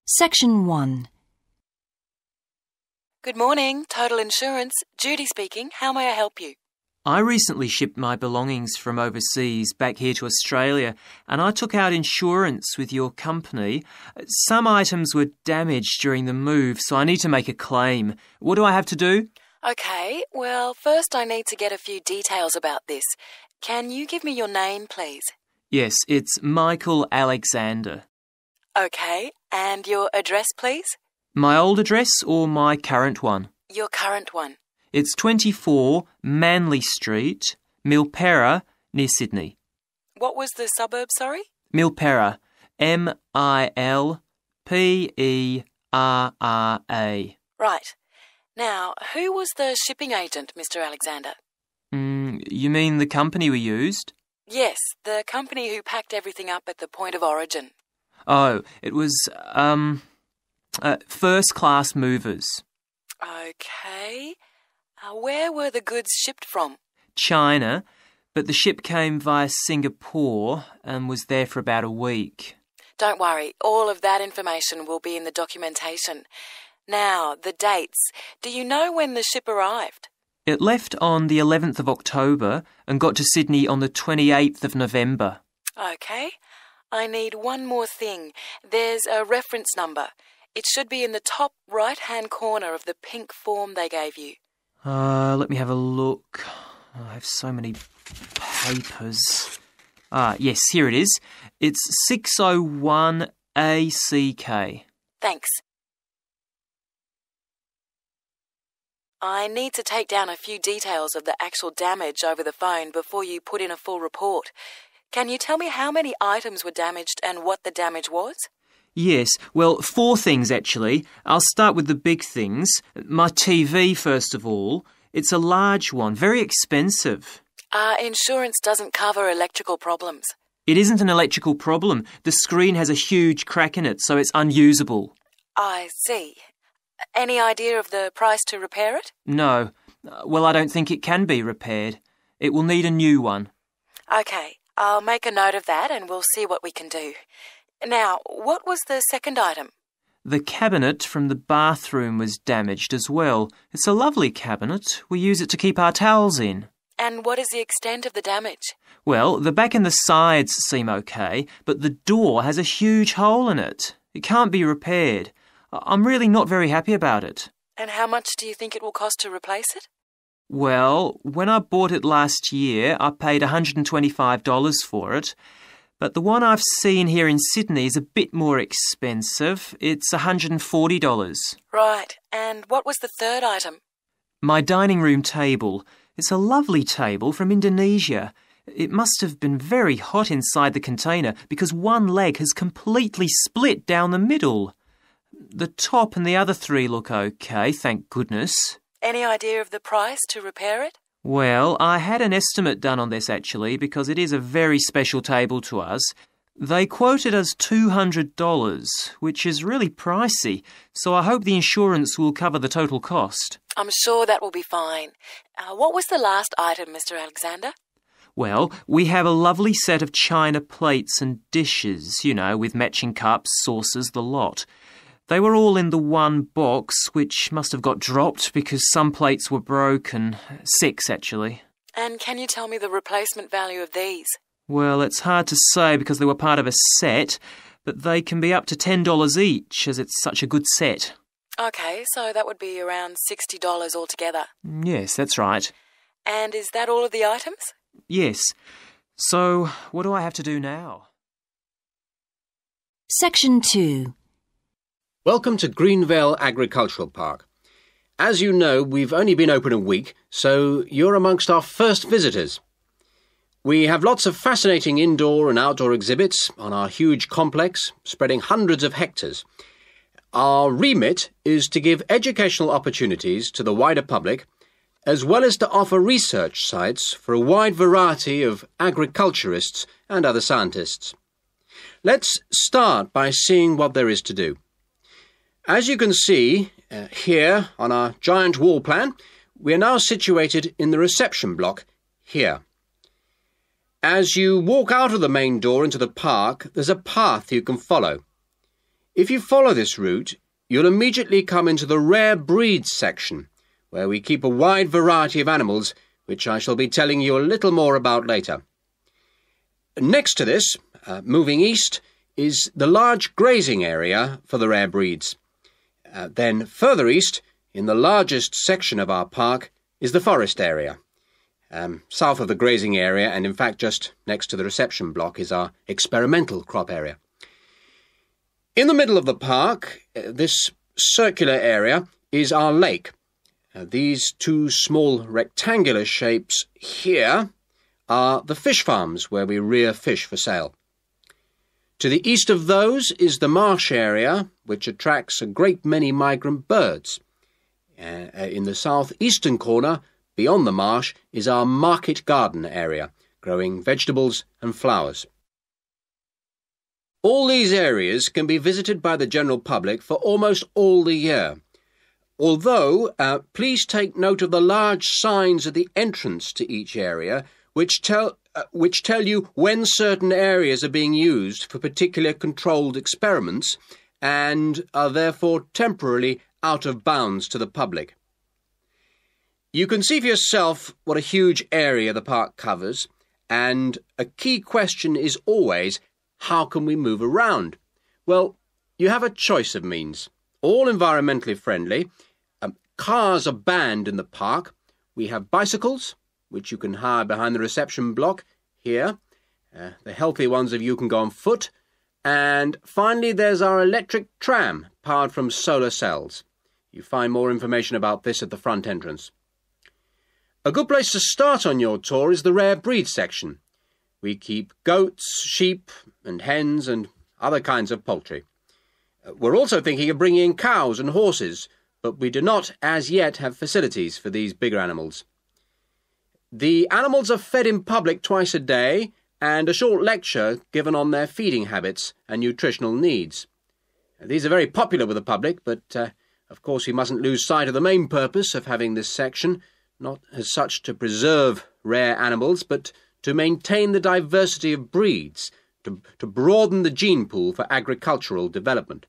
Section 1. Good morning, Total Insurance. Judy speaking. How may I help you? I recently shipped my belongings from overseas back here to Australia, and I took out insurance with your company. Some items were damaged during the move, so I need to make a claim. What do I have to do? Okay, well, first I need to get a few details about this. Can you give me your name, please? Yes, it's Michael Alexander. Okay, and your address, please? My old address or my current one? Your current one. It's 24 Manly Street, Milperra, near Sydney. What was the suburb, sorry? Milperra, Milperra. Right. Now, who was the shipping agent, Mr. Alexander? You mean the company we used? Yes, the company who packed everything up at the point of origin. Oh, it was, First Class Movers. Okay. Where were the goods shipped from? China, but the ship came via Singapore and was there for about a week. Don't worry, all of that information will be in the documentation. Now, the dates. Do you know when the ship arrived? It left on the 11th of October and got to Sydney on the 28th of November. Okay. I need one more thing. There's a reference number. It should be in the top right-hand corner of the pink form they gave you. Let me have a look. I have so many papers. Yes, here it is. It's 601 ACK. Thanks. I need to take down a few details of the actual damage over the phone before you put in a full report. Can you tell me how many items were damaged and what the damage was? Yes, well, 4 things actually. I'll start with the big things. My TV, first of all. It's a large one, very expensive. Insurance doesn't cover electrical problems. It isn't an electrical problem. The screen has a huge crack in it, so it's unusable. I see. Any idea of the price to repair it? No. Well, I don't think it can be repaired. It will need a new one. Okay, I'll make a note of that and we'll see what we can do. Now, what was the second item? The cabinet from the bathroom was damaged as well. It's a lovely cabinet. We use it to keep our towels in. And what is the extent of the damage? Well, the back and the sides seem okay, but the door has a huge hole in it. It can't be repaired. I'm really not very happy about it. And how much do you think it will cost to replace it? Well, when I bought it last year, I paid $125 for it. But the one I've seen here in Sydney is a bit more expensive. It's $140. Right. And what was the third item? My dining room table. It's a lovely table from Indonesia. It must have been very hot inside the container because one leg has completely split down the middle. The top and the other 3 look okay, thank goodness. Any idea of the price to repair it? Well, I had an estimate done on this actually because it is a very special table to us. They quoted us $200, which is really pricey, so I hope the insurance will cover the total cost. I'm sure that will be fine. What was the last item, Mr. Alexander? Well, we have a lovely set of china plates and dishes, with matching cups, saucers, the lot. They were all in the one box, which must have got dropped because some plates were broken. 6, actually. And can you tell me the replacement value of these? Well, it's hard to say because they were part of a set, but they can be up to $10 each as it's such a good set. Okay, so that would be around $60 altogether. Yes, that's right. And is that all of the items? Yes. So, what do I have to do now? Section 2. Welcome to Greenvale Agricultural Park. As you know, we've only been open a week, so you're amongst our first visitors. We have lots of fascinating indoor and outdoor exhibits on our huge complex, spreading hundreds of hectares. Our remit is to give educational opportunities to the wider public, as well as to offer research sites for a wide variety of agriculturists and other scientists. Let's start by seeing what there is to do. As you can see here on our giant wall plan, we are now situated in the reception block here. As you walk out of the main door into the park, there's a path you can follow. If you follow this route, you'll immediately come into the rare breeds section, where we keep a wide variety of animals, which I shall be telling you a little more about later. Next to this, moving east, is the large grazing area for the rare breeds. Then further east, in the largest section of our park, is the forest area. South of the grazing area, and in fact just next to the reception block, is our experimental crop area. In the middle of the park, this circular area, is our lake. These two small rectangular shapes here are the fish farms where we rear fish for sale. To the east of those is the marsh area, which attracts a great many migrant birds. In the southeastern corner, beyond the marsh, is our market garden area, growing vegetables and flowers. All these areas can be visited by the general public for almost all the year. Although, please take note of the large signs at the entrance to each area, which tell you when certain areas are being used for particular controlled experiments and are therefore temporarily out of bounds to the public. You can see for yourself what a huge area the park covers, and a key question is always, how can we move around? Well, you have a choice of means, all environmentally friendly. Cars are banned in the park. We have bicycles, which you can hire behind the reception block here. The healthy ones of you can go on foot. And finally, there's our electric tram, powered from solar cells. You find more information about this at the front entrance. A good place to start on your tour is the rare breed section. We keep goats, sheep and hens and other kinds of poultry. We're also thinking of bringing in cows and horses, but we do not as yet have facilities for these bigger animals. The animals are fed in public twice a day, and a short lecture given on their feeding habits and nutritional needs. These are very popular with the public, but of course we mustn't lose sight of the main purpose of having this section, not as such to preserve rare animals, but to maintain the diversity of breeds, to broaden the gene pool for agricultural development.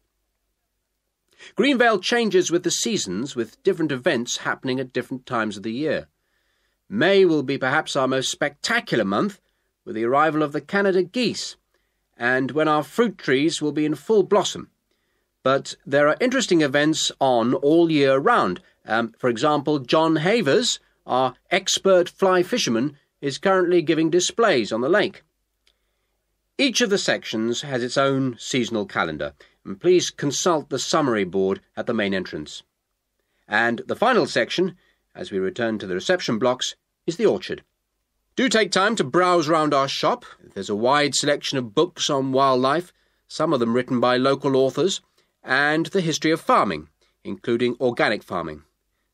Greenvale changes with the seasons, with different events happening at different times of the year. May will be perhaps our most spectacular month, with the arrival of the Canada geese, and when our fruit trees will be in full blossom. But there are interesting events on all year round. For example, John Havers, our expert fly fisherman, is currently giving displays on the lake. Each of the sections has its own seasonal calendar, and please consult the summary board at the main entrance. And the final section, as we return to the reception blocks, is the orchard. Do take time to browse round our shop. There's a wide selection of books on wildlife, some of them written by local authors, and the history of farming, including organic farming,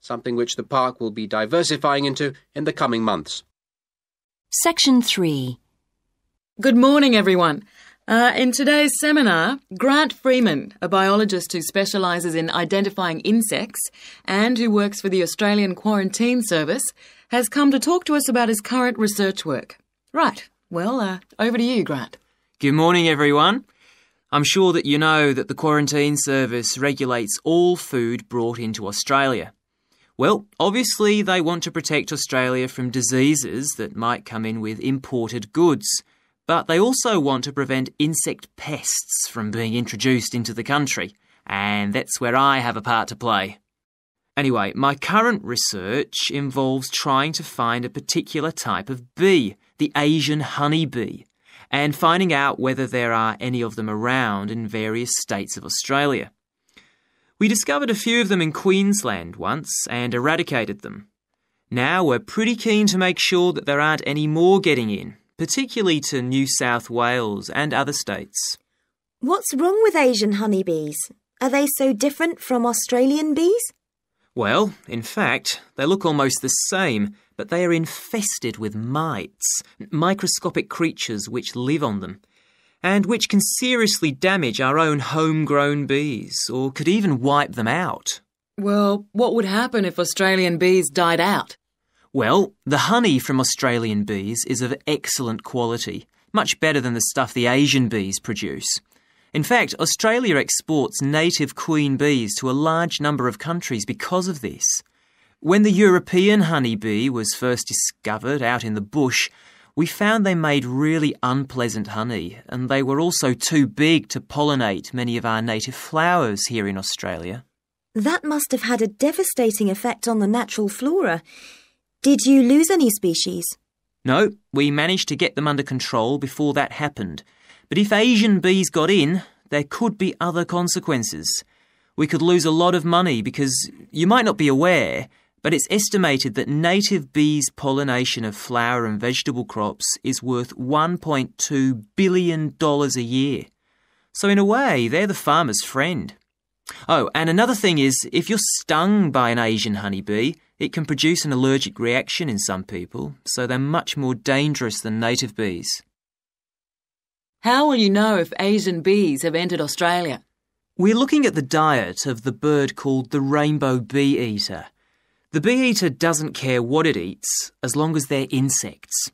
something which the park will be diversifying into in the coming months. Section 3. Good morning, everyone. In today's seminar, Grant Freeman, a biologist who specialises in identifying insects and who works for the Australian Quarantine Service, has come to talk to us about his current research work. Right, well, over to you, Grant. Good morning, everyone. I'm sure that you know that the Quarantine Service regulates all food brought into Australia. Well, obviously they want to protect Australia from diseases that might come in with imported goods, but they also want to prevent insect pests from being introduced into the country, and that's where I have a part to play. Anyway, my current research involves trying to find a particular type of bee, the Asian honeybee, and finding out whether there are any of them around in various states of Australia. We discovered a few of them in Queensland once and eradicated them. Now we're pretty keen to make sure that there aren't any more getting in, particularly to New South Wales and other states. What's wrong with Asian honeybees? Are they so different from Australian bees? Well, in fact, they look almost the same, but they are infested with mites, microscopic creatures which live on them, and which can seriously damage our own homegrown bees, or could even wipe them out. Well, what would happen if Australian bees died out? Well, the honey from Australian bees is of excellent quality, much better than the stuff the Asian bees produce. In fact, Australia exports native queen bees to a large number of countries because of this. When the European honeybee was first discovered out in the bush, we found they made really unpleasant honey, and they were also too big to pollinate many of our native flowers here in Australia. That must have had a devastating effect on the natural flora. Did you lose any species? No, we managed to get them under control before that happened. But if Asian bees got in, there could be other consequences. We could lose a lot of money because you might not be aware, but it's estimated that native bees' pollination of flower and vegetable crops is worth $1.2 billion a year. So in a way, they're the farmer's friend. Oh, and another thing is, if you're stung by an Asian honeybee, it can produce an allergic reaction in some people, so they're much more dangerous than native bees. How will you know if Asian bees have entered Australia? We're looking at the diet of the bird called the rainbow bee-eater. The bee-eater doesn't care what it eats, as long as they're insects.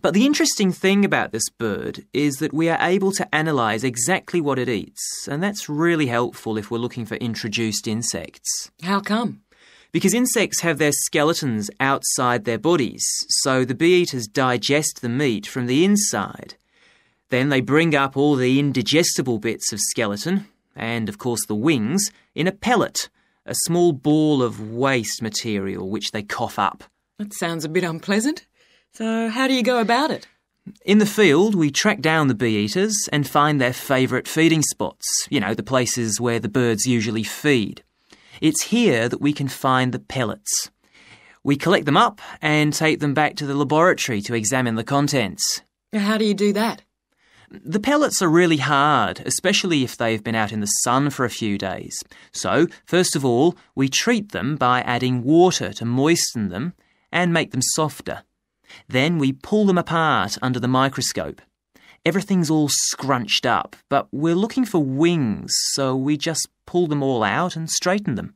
But the interesting thing about this bird is that we are able to analyse exactly what it eats, and that's really helpful if we're looking for introduced insects. How come? Because insects have their skeletons outside their bodies, so the bee-eaters digest the meat from the inside. Then they bring up all the indigestible bits of skeleton, and of course the wings, in a pellet, a small ball of waste material which they cough up. That sounds a bit unpleasant. So how do you go about it? In the field, we track down the bee-eaters and find their favourite feeding spots, the places where the birds usually feed. It's here that we can find the pellets. We collect them up and take them back to the laboratory to examine the contents. How do you do that? The pellets are really hard, especially if they've been out in the sun for a few days. So, first of all, we treat them by adding water to moisten them and make them softer. Then we pull them apart under the microscope. Everything's all scrunched up, but we're looking for wings, so we just pull them all out and straighten them.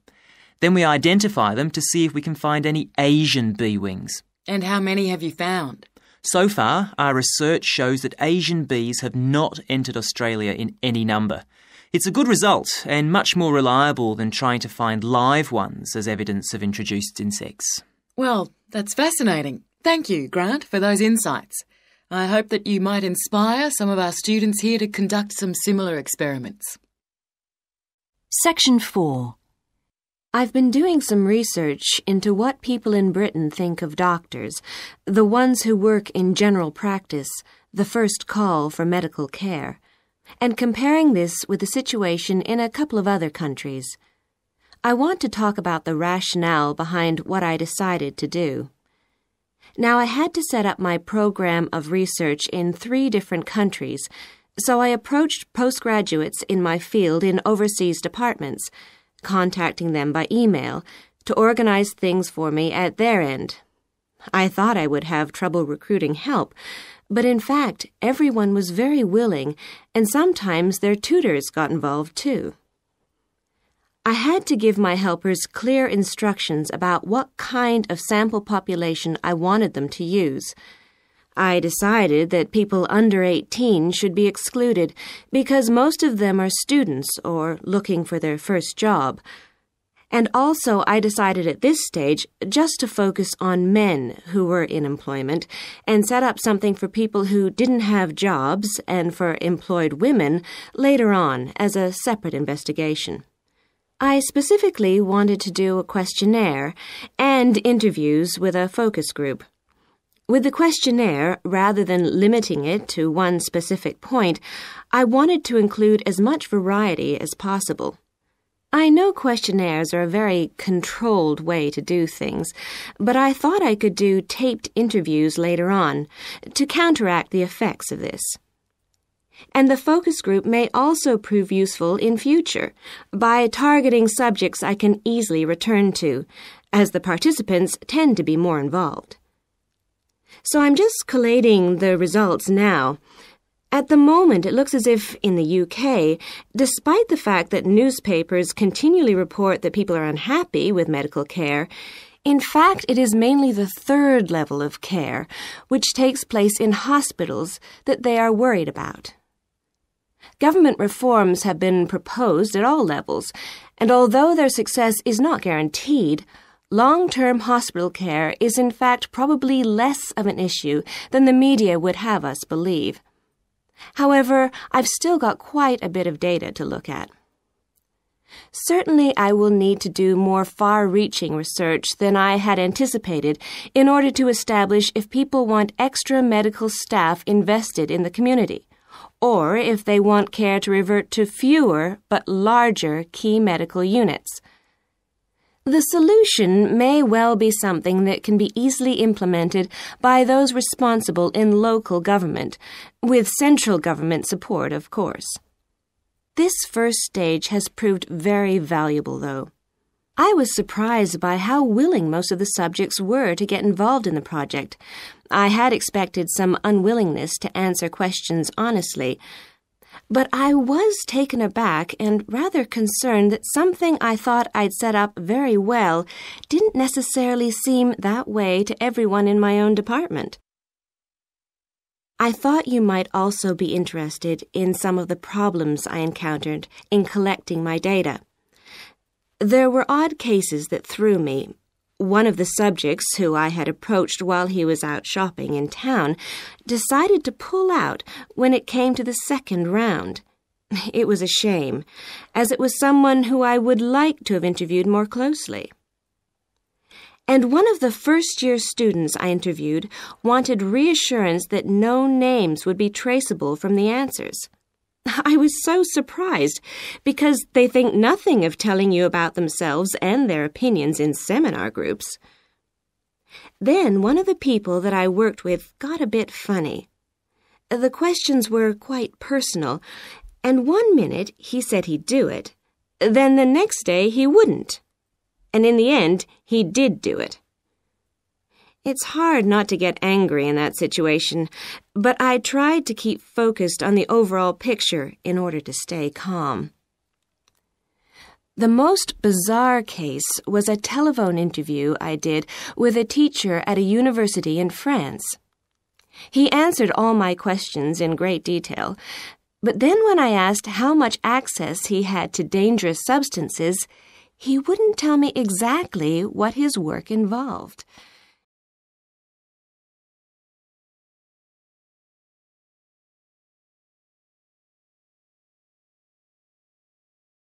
Then we identify them to see if we can find any Asian bee wings. And how many have you found? So far, our research shows that Asian bees have not entered Australia in any number. It's a good result and much more reliable than trying to find live ones as evidence of introduced insects. Well, that's fascinating. Thank you, Grant, for those insights. I hope that you might inspire some of our students here to conduct some similar experiments. Section 4. I've been doing some research into what people in Britain think of doctors, the ones who work in general practice, the first call for medical care, and comparing this with the situation in a couple of other countries. I want to talk about the rationale behind what I decided to do. Now, I had to set up my program of research in 3 different countries, so I approached postgraduates in my field in overseas departments, contacting them by email to organize things for me at their end. I thought I would have trouble recruiting help, but in fact, everyone was very willing, and sometimes their tutors got involved too. I had to give my helpers clear instructions about what kind of sample population I wanted them to use. I decided that people under 18 should be excluded because most of them are students or looking for their first job. And also I decided at this stage just to focus on men who were in employment and set up something for people who didn't have jobs and for employed women later on as a separate investigation. I specifically wanted to do a questionnaire and interviews with a focus group. With the questionnaire, rather than limiting it to one specific point, I wanted to include as much variety as possible. I know questionnaires are a very controlled way to do things, but I thought I could do taped interviews later on to counteract the effects of this. And the focus group may also prove useful in future by targeting subjects I can easily return to, as the participants tend to be more involved. So I'm just collating the results now. At the moment, it looks as if in the UK, despite the fact that newspapers continually report that people are unhappy with medical care, in fact, it is mainly the 3rd level of care, which takes place in hospitals, that they are worried about. Government reforms have been proposed at all levels, and although their success is not guaranteed, long-term hospital care is in fact probably less of an issue than the media would have us believe. However, I've still got quite a bit of data to look at. Certainly, I will need to do more far-reaching research than I had anticipated in order to establish if people want extra medical staff invested in the community, or if they want care to revert to fewer but larger key medical units. The solution may well be something that can be easily implemented by those responsible in local government, with central government support, of course. This first stage has proved very valuable, though. I was surprised by how willing most of the subjects were to get involved in the project. I had expected some unwillingness to answer questions honestly, but I was taken aback and rather concerned that something I thought I'd set up very well didn't necessarily seem that way to everyone in my own department. I thought you might also be interested in some of the problems I encountered in collecting my data. There were odd cases that threw me. One of the subjects, who I had approached while he was out shopping in town, decided to pull out when it came to the second round. It was a shame, as it was someone who I would like to have interviewed more closely. And one of the first-year students I interviewed wanted reassurance that no names would be traceable from the answers. I was so surprised, because they think nothing of telling you about themselves and their opinions in seminar groups. Then one of the people that I worked with got a bit funny. The questions were quite personal, and one minute he said he'd do it, then the next day he wouldn't. And in the end, he did do it. It's hard not to get angry in that situation, but I tried to keep focused on the overall picture in order to stay calm. The most bizarre case was a telephone interview I did with a teacher at a university in France. He answered all my questions in great detail, but then when I asked how much access he had to dangerous substances, he wouldn't tell me exactly what his work involved.